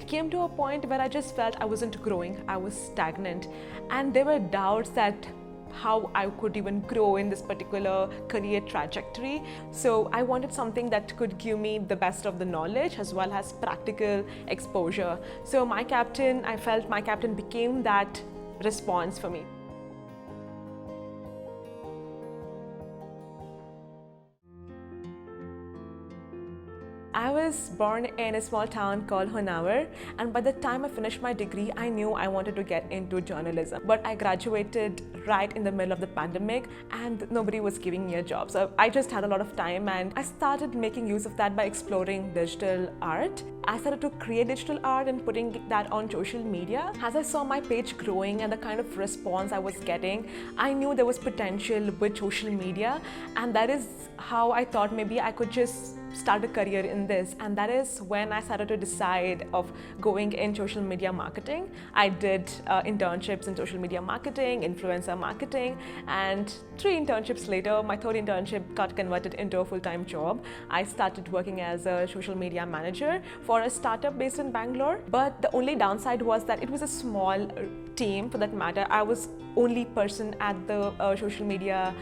it came to a point where I just felt I wasn't growing, I was stagnant, and there were doubts that how I could even grow in this particular career trajectory. So I wanted something that could give me the best of the knowledge as well as practical exposure. So MyCaptain, I felt MyCaptain became that response for me. I was born in a small town called Honavar, and by the time I finished my degree, I knew I wanted to get into journalism. But I graduated right in the middle of the pandemic and nobody was giving me a job. So I just had a lot of time and I started making use of that by exploring digital art. I started to create digital art and putting that on social media. As I saw my page growing and the kind of response I was getting, I knew there was potential with social media, and that is how I thought maybe I could just start a career in this. And that is when I started to decide of going in social media marketing. I did internships in social media marketing, influencer marketing, and 3 internships later, my 3rd internship got converted into a full-time job. I started working as a social media manager for a startup based in Bangalore. But the only downside was that it was a small team, for that matter. I was only person at the social media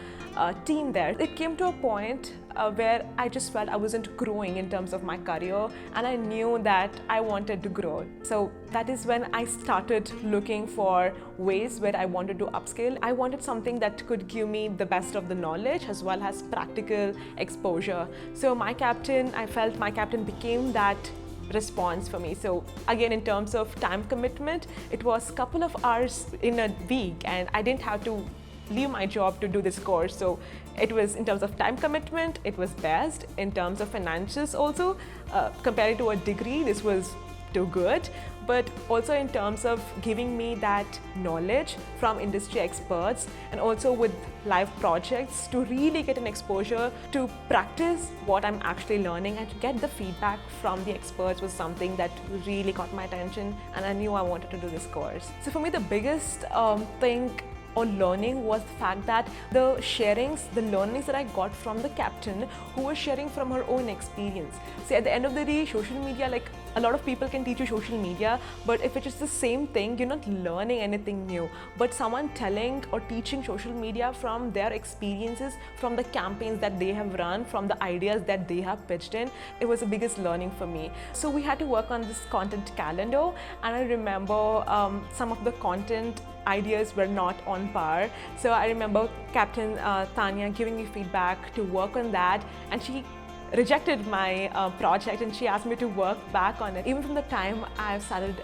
team there. It came to a point where I just felt I wasn't growing in terms of my career, and I knew that I wanted to grow. So that is when I started looking for ways where I wanted to upskill. I wanted something that could give me the best of the knowledge as well as practical exposure. So MyCaptain, I felt MyCaptain became that response for me. So again, in terms of time commitment, it was a couple of hours in a week and I didn't have to leave my job to do this course. So it was, in terms of time commitment, it was best. In terms of finances also, compared to a degree, this was too good. But also in terms of giving me that knowledge from industry experts and also with live projects to really get an exposure to practice what I'm actually learning and to get the feedback from the experts was something that really caught my attention, and I knew I wanted to do this course. So for me, the biggest thing on learning was the fact that the learnings that I got from the captain, who was sharing from her own experience. See, at the end of the day, social media, like a lot of people can teach you social media, but if it's just the same thing, you're not learning anything new. But someone telling or teaching social media from their experiences, from the campaigns that they have run, from the ideas that they have pitched in, it was the biggest learning for me. So we had to work on this content calendar, and I remember some of the content ideas were not on par. So I remember Captain Tanya giving me feedback to work on that, and she rejected my project and she asked me to work back on it. Even from the time I've started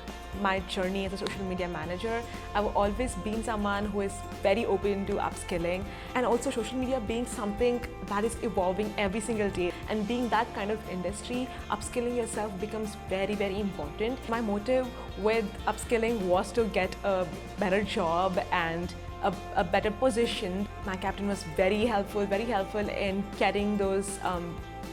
my journey as a social media manager, I've always been someone who is very open to upskilling, and also social media being something that is evolving every single day, and being that kind of industry, upskilling yourself becomes very, very important. My motive with upskilling was to get a better job and a better position. MyCaptain was very helpful in getting those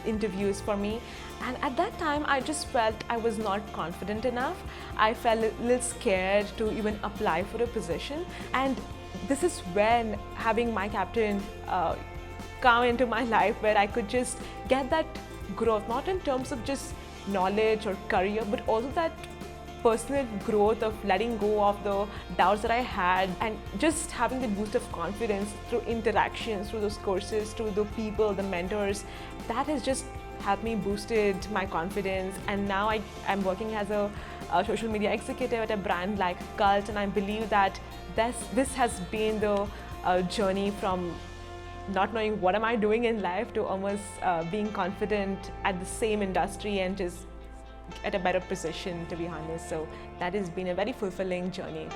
interviews for me, and at that time I just felt I was not confident enough. I felt a little scared to even apply for a position, and this is when having MyCaptain come into my life, where I could just get that growth, not in terms of just knowledge or career, but also that personal growth of letting go of the doubts that I had and just having the boost of confidence through interactions, through those courses, through the people, the mentors. That has just helped me boosted my confidence, and now I'm working as a social media executive at a brand like Cult, and I believe that this has been the journey from not knowing what am I doing in life to almost being confident at the same industry and just at a better position, to be honest. So that has been a very fulfilling journey.